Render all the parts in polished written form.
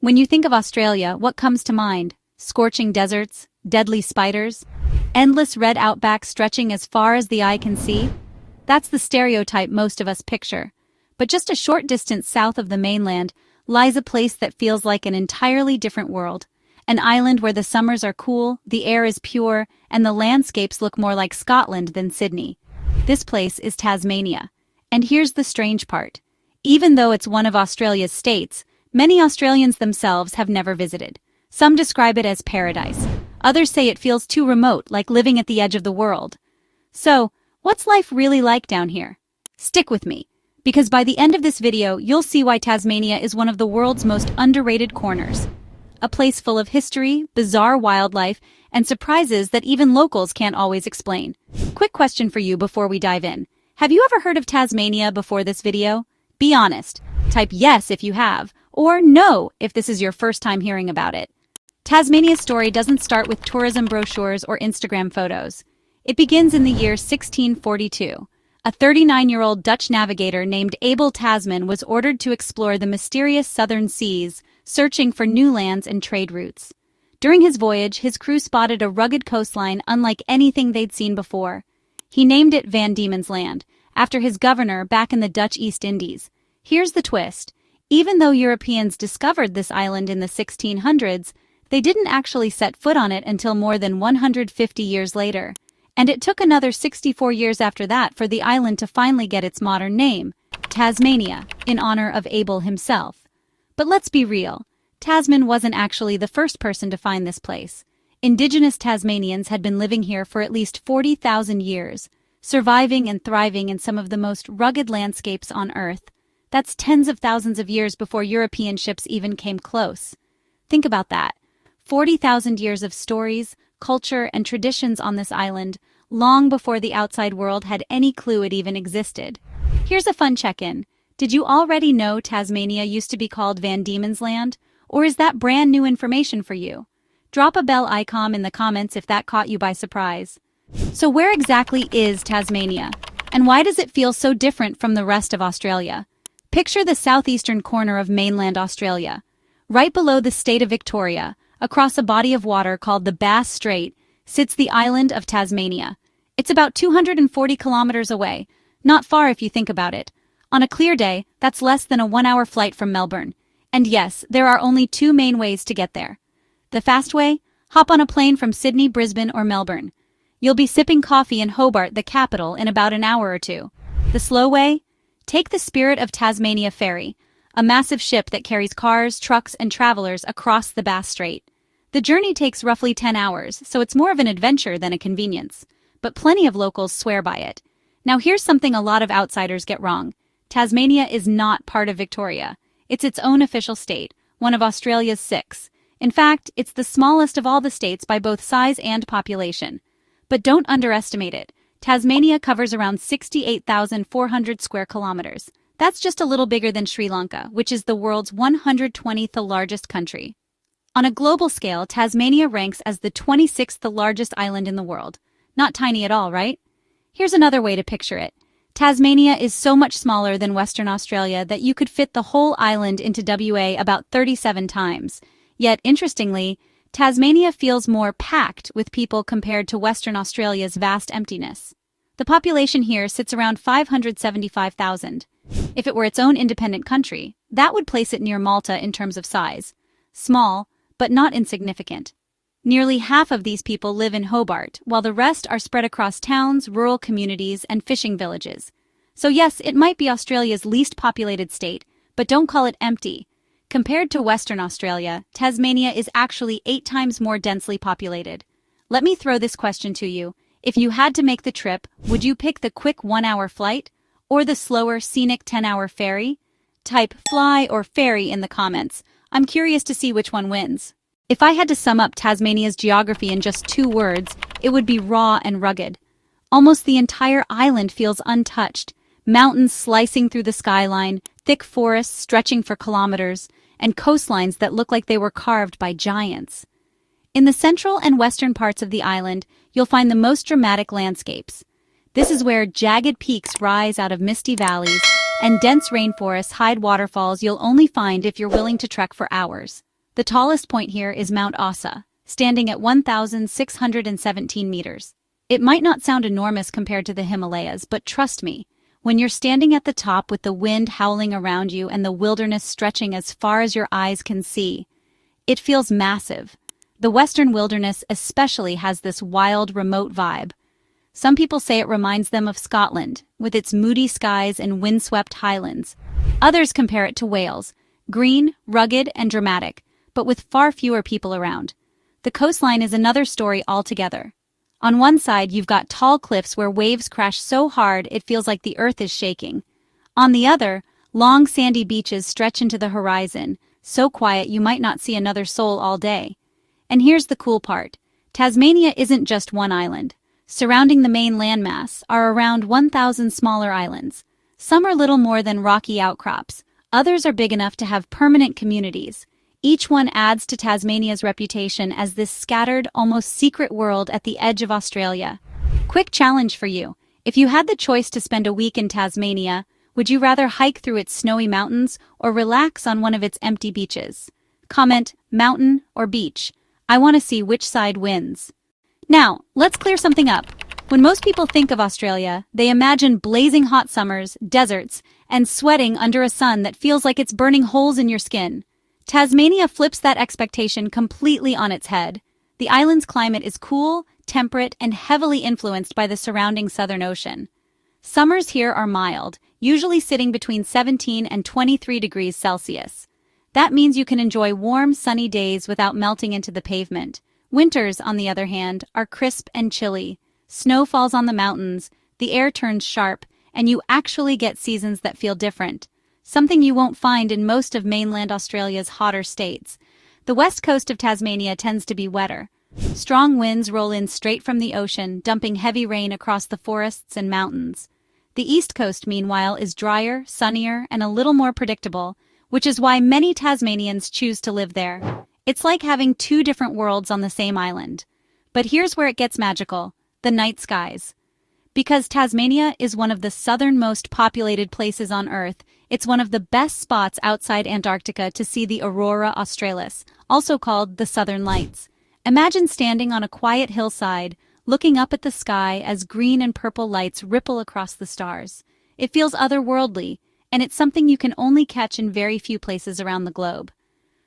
When you think of Australia, what comes to mind? Scorching deserts, deadly spiders, endless red outbacks stretching as far as the eye can see? That's the stereotype most of us picture. But just a short distance south of the mainland lies a place that feels like an entirely different world. An island where the summers are cool, the air is pure, and the landscapes look more like Scotland than Sydney. This place is Tasmania. And here's the strange part. Even though it's one of Australia's states, many Australians themselves have never visited. Some describe it as paradise. Others say it feels too remote, like living at the edge of the world. So, what's life really like down here? Stick with me, because by the end of this video, you'll see why Tasmania is one of the world's most underrated corners. A place full of history, bizarre wildlife, and surprises that even locals can't always explain. Quick question for you before we dive in. Have you ever heard of Tasmania before this video? Be honest. Type yes if you have, or no if this is your first time hearing about it. Tasmania's story doesn't start with tourism brochures or Instagram photos. It begins in the year 1642. A 39-year-old Dutch navigator named Abel Tasman was ordered to explore the mysterious southern seas, searching for new lands and trade routes. During his voyage, his crew spotted a rugged coastline unlike anything they'd seen before. He named it Van Diemen's Land, after his governor back in the Dutch East Indies. Here's the twist. Even though Europeans discovered this island in the 1600s, they didn't actually set foot on it until more than 150 years later. And it took another 64 years after that for the island to finally get its modern name, Tasmania, in honor of Abel himself. But let's be real, Tasman wasn't actually the first person to find this place. Indigenous Tasmanians had been living here for at least 40,000 years, surviving and thriving in some of the most rugged landscapes on Earth. That's tens of thousands of years before European ships even came close. Think about that. 40,000 years of stories, culture, and traditions on this island, long before the outside world had any clue it even existed. Here's a fun check-in. Did you already know Tasmania used to be called Van Diemen's Land? Or is that brand new information for you? Drop a bell icon in the comments if that caught you by surprise. So where exactly is Tasmania? And why does it feel so different from the rest of Australia? Picture the southeastern corner of mainland Australia. Right below the state of Victoria, across a body of water called the Bass Strait, sits the island of Tasmania. It's about 240 kilometers away, not far if you think about it. On a clear day, that's less than a 1-hour flight from Melbourne. And yes, there are only two main ways to get there. The fast way? Hop on a plane from Sydney, Brisbane, or Melbourne. You'll be sipping coffee in Hobart, the capital, in about an hour or two. The slow way? Take the Spirit of Tasmania ferry, a massive ship that carries cars, trucks, and travelers across the Bass Strait. The journey takes roughly 10 hours, so it's more of an adventure than a convenience. But plenty of locals swear by it. Now here's something a lot of outsiders get wrong. Tasmania is not part of Victoria. It's its own official state, one of Australia's 6. In fact, it's the smallest of all the states by both size and population. But don't underestimate it. Tasmania covers around 68,400 square kilometers. That's just a little bigger than Sri Lanka, which is the world's 120th largest country. On a global scale, Tasmania ranks as the 26th largest island in the world. Not tiny at all, right? Here's another way to picture it. Tasmania is so much smaller than Western Australia that you could fit the whole island into WA about 37 times. Yet, interestingly, Tasmania feels more packed with people compared to Western Australia's vast emptiness. The population here sits around 575,000. If it were its own independent country, that would place it near Malta in terms of size. Small, but not insignificant. Nearly half of these people live in Hobart, while the rest are spread across towns, rural communities, and fishing villages. So yes, it might be Australia's least populated state, but don't call it empty. Compared to Western Australia, Tasmania is actually 8 times more densely populated. Let me throw this question to you. If you had to make the trip, would you pick the quick 1-hour flight or the slower, scenic 10-hour ferry? Type fly or ferry in the comments. I'm curious to see which one wins. If I had to sum up Tasmania's geography in just 2 words, it would be raw and rugged. Almost the entire island feels untouched. Mountains slicing through the skyline, thick forests stretching for kilometers, and coastlines that look like they were carved by giants. In the central and western parts of the island, you'll find the most dramatic landscapes. This is where jagged peaks rise out of misty valleys, and dense rainforests hide waterfalls you'll only find if you're willing to trek for hours. The tallest point here is Mount Asa, standing at 1,617 meters. It might not sound enormous compared to the Himalayas, but trust me, when you're standing at the top with the wind howling around you and the wilderness stretching as far as your eyes can see, it feels massive. The Western wilderness especially has this wild, remote vibe. Some people say it reminds them of Scotland, with its moody skies and windswept highlands. Others compare it to Wales, green, rugged, and dramatic, but with far fewer people around. The coastline is another story altogether. On one side, you've got tall cliffs where waves crash so hard it feels like the earth is shaking. On the other, long sandy beaches stretch into the horizon, so quiet you might not see another soul all day. And here's the cool part. Tasmania isn't just one island. Surrounding the main landmass are around 1,000 smaller islands. Some are little more than rocky outcrops. Others are big enough to have permanent communities. Each one adds to Tasmania's reputation as this scattered, almost secret world at the edge of Australia. Quick challenge for you. If you had the choice to spend a week in Tasmania, would you rather hike through its snowy mountains or relax on one of its empty beaches? Comment, mountain or beach. I want to see which side wins. Now, let's clear something up. When most people think of Australia, they imagine blazing hot summers, deserts, and sweating under a sun that feels like it's burning holes in your skin. Tasmania flips that expectation completely on its head. The island's climate is cool, temperate, and heavily influenced by the surrounding Southern Ocean. Summers here are mild, usually sitting between 17 and 23 degrees Celsius. That means you can enjoy warm, sunny days without melting into the pavement. Winters, on the other hand, are crisp and chilly. Snow falls on the mountains, the air turns sharp, and you actually get seasons that feel different. Something you won't find in most of mainland Australia's hotter states. The west coast of Tasmania tends to be wetter. Strong winds roll in straight from the ocean, dumping heavy rain across the forests and mountains. The east coast, meanwhile, is drier, sunnier, and a little more predictable, which is why many Tasmanians choose to live there. It's like having two different worlds on the same island. But here's where it gets magical: the night skies. Because Tasmania is one of the southernmost populated places on Earth, it's one of the best spots outside Antarctica to see the aurora australis, also called the Southern Lights. Imagine standing on a quiet hillside, looking up at the sky as green and purple lights ripple across the stars. It feels otherworldly, and it's something you can only catch in very few places around the globe.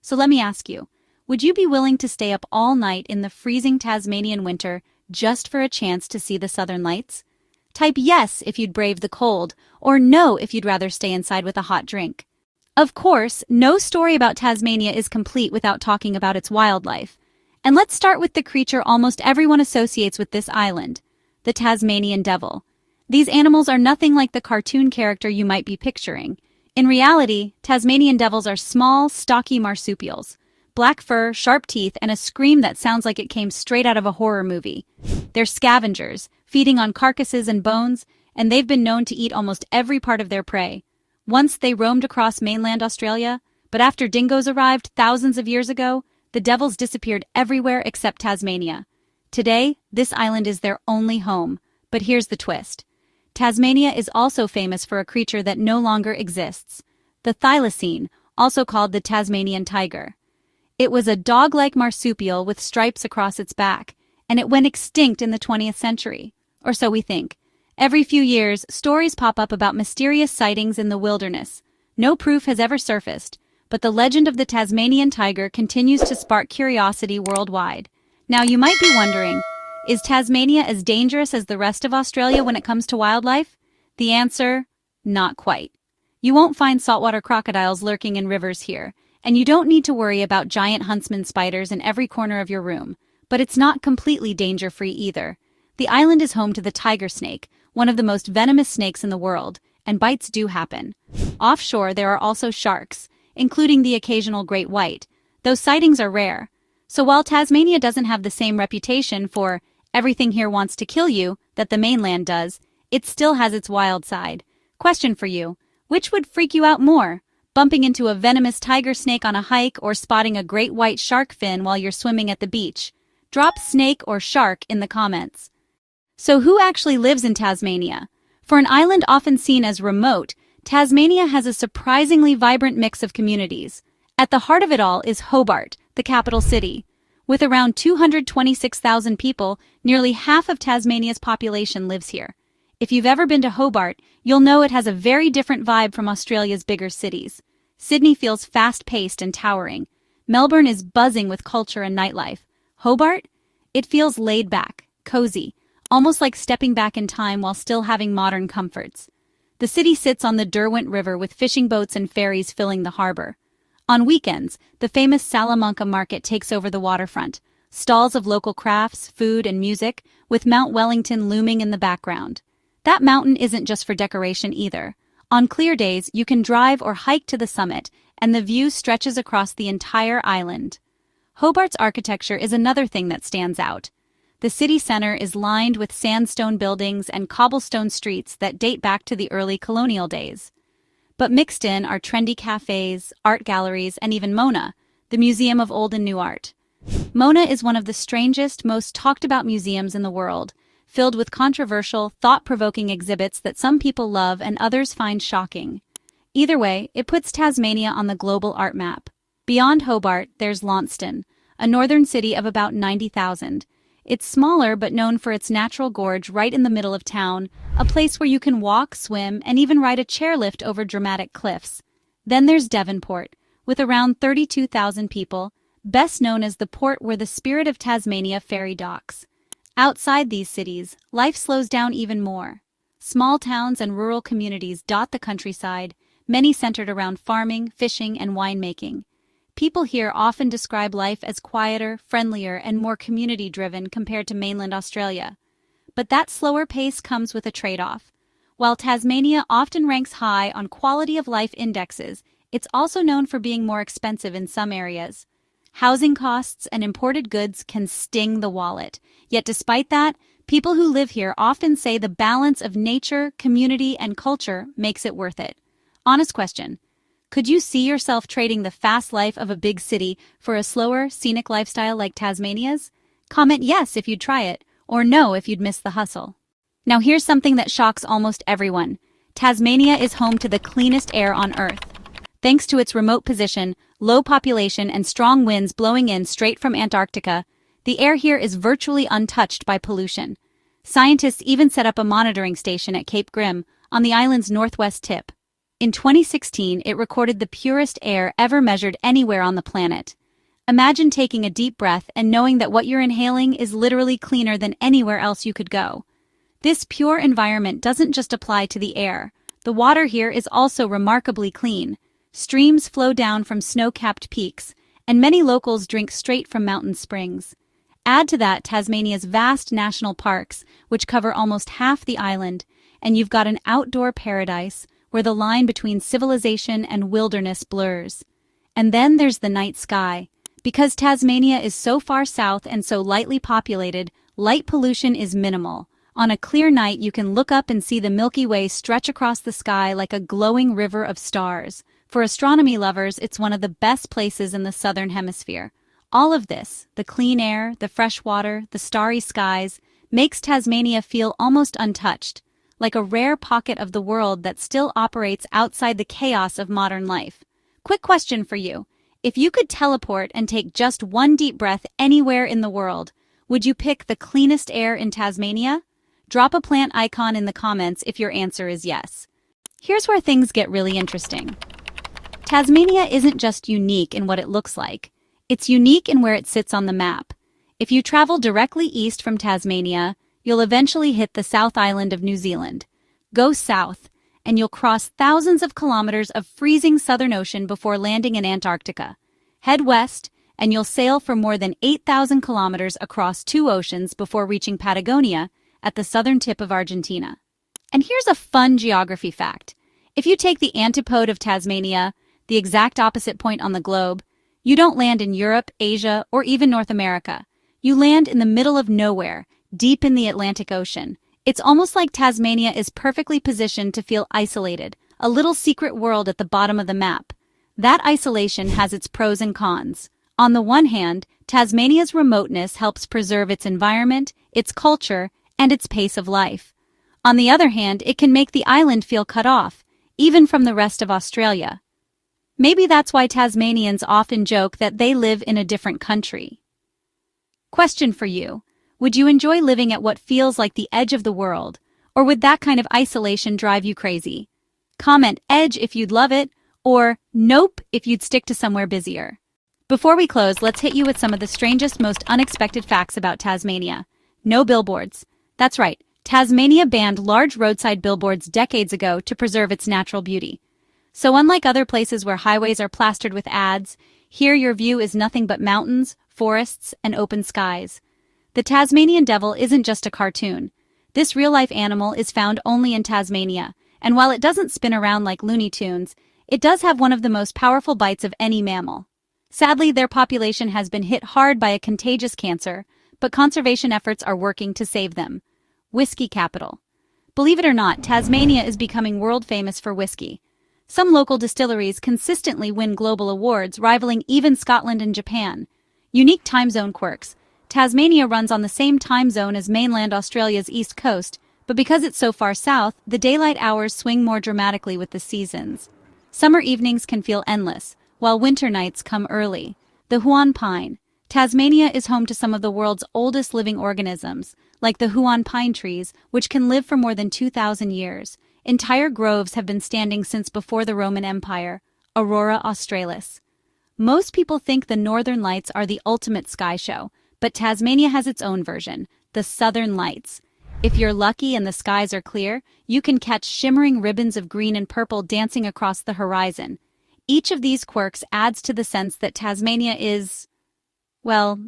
So let me ask you, would you be willing to stay up all night in the freezing Tasmanian winter just for a chance to see the Southern Lights? Type yes if you'd brave the cold, or no if you'd rather stay inside with a hot drink. Of course, no story about Tasmania is complete without talking about its wildlife. And let's start with the creature almost everyone associates with this island, the Tasmanian devil. These animals are nothing like the cartoon character you might be picturing. In reality, Tasmanian devils are small, stocky marsupials. Black fur, sharp teeth, and a scream that sounds like it came straight out of a horror movie. They're scavengers, feeding on carcasses and bones, and they've been known to eat almost every part of their prey. Once they roamed across mainland Australia, but after dingoes arrived thousands of years ago, the devils disappeared everywhere except Tasmania. Today, this island is their only home, but here's the twist. Tasmania is also famous for a creature that no longer exists, the thylacine, also called the Tasmanian tiger. It was a dog-like marsupial with stripes across its back, and it went extinct in the 20th century. Or so we think. Every few years, stories pop up about mysterious sightings in the wilderness. No proof has ever surfaced, but the legend of the Tasmanian tiger continues to spark curiosity worldwide. Now, you might be wondering, is Tasmania as dangerous as the rest of Australia when it comes to wildlife? The answer, not quite. You won't find saltwater crocodiles lurking in rivers here, and you don't need to worry about giant huntsman spiders in every corner of your room. But it's not completely danger-free either. The island is home to the tiger snake, one of the most venomous snakes in the world, and bites do happen. Offshore, there are also sharks, including the occasional great white. Those sightings are rare. So while Tasmania doesn't have the same reputation for everything here wants to kill you that the mainland does, it still has its wild side. Question for you: which would freak you out more? Bumping into a venomous tiger snake on a hike or spotting a great white shark fin while you're swimming at the beach? Drop snake or shark in the comments. So who actually lives in Tasmania? For an island often seen as remote, Tasmania has a surprisingly vibrant mix of communities. At the heart of it all is Hobart, the capital city. With around 226,000 people, nearly half of Tasmania's population lives here. If you've ever been to Hobart, you'll know it has a very different vibe from Australia's bigger cities. Sydney feels fast-paced and towering. Melbourne is buzzing with culture and nightlife. Hobart? It feels laid back, cozy, almost like stepping back in time while still having modern comforts. The city sits on the Derwent River with fishing boats and ferries filling the harbor. On weekends, the famous Salamanca Market takes over the waterfront, stalls of local crafts, food, and music, with Mount Wellington looming in the background. That mountain isn't just for decoration either. On clear days, you can drive or hike to the summit, and the view stretches across the entire island. Hobart's architecture is another thing that stands out. The city center is lined with sandstone buildings and cobblestone streets that date back to the early colonial days. But mixed in are trendy cafes, art galleries, and even Mona, the Museum of Old and New Art. Mona is one of the strangest, most talked-about museums in the world, filled with controversial, thought-provoking exhibits that some people love and others find shocking. Either way, it puts Tasmania on the global art map. Beyond Hobart, there's Launceston, a northern city of about 90,000. It's smaller but known for its natural gorge right in the middle of town, a place where you can walk, swim, and even ride a chairlift over dramatic cliffs. Then there's Devonport, with around 32,000 people, best known as the port where the Spirit of Tasmania ferry docks. Outside these cities, life slows down even more. Small towns and rural communities dot the countryside, many centered around farming, fishing, and winemaking. People here often describe life as quieter, friendlier, and more community-driven compared to mainland Australia. But that slower pace comes with a trade-off. While Tasmania often ranks high on quality-of-life indexes, it's also known for being more expensive in some areas. Housing costs and imported goods can sting the wallet. Yet despite that, people who live here often say the balance of nature, community, and culture makes it worth it. Honest question. Could you see yourself trading the fast life of a big city for a slower, scenic lifestyle like Tasmania's? Comment yes if you'd try it, or no if you'd miss the hustle. Now here's something that shocks almost everyone. Tasmania is home to the cleanest air on Earth. Thanks to its remote position, low population, and strong winds blowing in straight from Antarctica, the air here is virtually untouched by pollution. Scientists even set up a monitoring station at Cape Grim, on the island's northwest tip. In 2016, it recorded the purest air ever measured anywhere on the planet. Imagine taking a deep breath and knowing that what you're inhaling is literally cleaner than anywhere else you could go. This pure environment doesn't just apply to the air. The water here is also remarkably clean. Streams flow down from snow-capped peaks, and many locals drink straight from mountain springs. Add to that Tasmania's vast national parks, which cover almost half the island, and you've got an outdoor paradise where the line between civilization and wilderness blurs. And then there's the night sky. Because Tasmania is so far south and so lightly populated, light pollution is minimal. On a clear night, you can look up and see the Milky Way stretch across the sky like a glowing river of stars. For astronomy lovers, it's one of the best places in the southern hemisphere. All of this, the clean air, the fresh water, the starry skies, makes Tasmania feel almost untouched, like a rare pocket of the world that still operates outside the chaos of modern life. Quick question for you. If you could teleport and take just one deep breath anywhere in the world, would you pick the cleanest air in Tasmania? Drop a plant icon in the comments if your answer is yes. Here's where things get really interesting. Tasmania isn't just unique in what it looks like. It's unique in where it sits on the map. If you travel directly east from Tasmania, you'll eventually hit the South Island of New Zealand. Go south, and you'll cross thousands of kilometers of freezing Southern Ocean before landing in Antarctica. Head west, and you'll sail for more than 8,000 kilometers across two oceans before reaching Patagonia at the southern tip of Argentina. And here's a fun geography fact. If you take the antipode of Tasmania, the exact opposite point on the globe, you don't land in Europe, Asia, or even North America. You land in the middle of nowhere, deep in the Atlantic Ocean. It's almost like Tasmania is perfectly positioned to feel isolated, a little secret world at the bottom of the map. That isolation has its pros and cons. On the one hand, Tasmania's remoteness helps preserve its environment, its culture, and its pace of life. On the other hand, it can make the island feel cut off, even from the rest of Australia. Maybe that's why Tasmanians often joke that they live in a different country. Question for you. Would you enjoy living at what feels like the edge of the world, or would that kind of isolation drive you crazy? Comment edge if you'd love it, or nope if you'd stick to somewhere busier. Before we close, let's hit you with some of the strangest, most unexpected facts about Tasmania. No billboards. That's right, Tasmania banned large roadside billboards decades ago to preserve its natural beauty. So unlike other places where highways are plastered with ads, here your view is nothing but mountains, forests, and open skies. The Tasmanian devil isn't just a cartoon. This real-life animal is found only in Tasmania, and while it doesn't spin around like Looney Tunes, it does have one of the most powerful bites of any mammal. Sadly, their population has been hit hard by a contagious cancer, but conservation efforts are working to save them. Whiskey capital. Believe it or not, Tasmania is becoming world famous for whiskey. Some local distilleries consistently win global awards, rivaling even Scotland and Japan. Unique time zone quirks. Tasmania runs on the same time zone as mainland Australia's east coast, but because it's so far south, the daylight hours swing more dramatically with the seasons. Summer evenings can feel endless, while winter nights come early. The Huon pine. Tasmania is home to some of the world's oldest living organisms, like the Huon pine trees, which can live for more than 2,000 years. Entire groves have been standing since before the Roman Empire. Aurora australis. Most people think the Northern Lights are the ultimate sky show, but Tasmania has its own version, the Southern Lights. If you're lucky and the skies are clear, you can catch shimmering ribbons of green and purple dancing across the horizon. Each of these quirks adds to the sense that Tasmania is, well,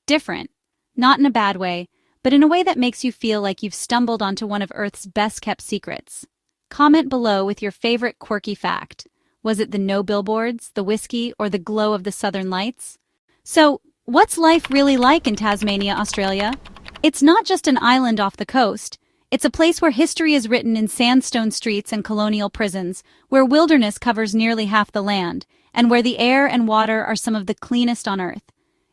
different. Not in a bad way, but in a way that makes you feel like you've stumbled onto one of Earth's best-kept secrets. Comment below with your favorite quirky fact. Was it the no billboards, the whiskey, or the glow of the Southern Lights? So, what's life really like in Tasmania, Australia? It's not just an island off the coast. It's a place where history is written in sandstone streets and colonial prisons, where wilderness covers nearly half the land, and where the air and water are some of the cleanest on Earth.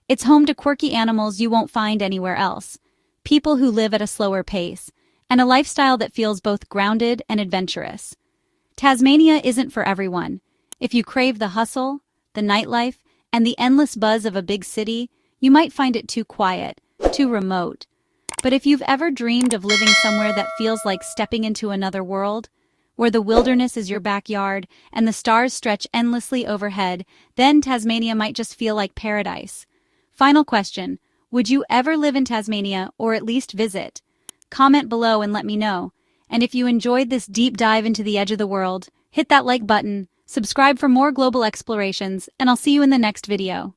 It's home to quirky animals you won't find anywhere else, people who live at a slower pace, and a lifestyle that feels both grounded and adventurous. Tasmania isn't for everyone. If you crave the hustle, the nightlife, and the endless buzz of a big city, you might find it too quiet, too remote. But if you've ever dreamed of living somewhere that feels like stepping into another world, where the wilderness is your backyard and the stars stretch endlessly overhead, then Tasmania might just feel like paradise. Final question, would you ever live in Tasmania or at least visit? Comment below and let me know. And if you enjoyed this deep dive into the edge of the world, hit that like button, subscribe for more global explorations, and I'll see you in the next video.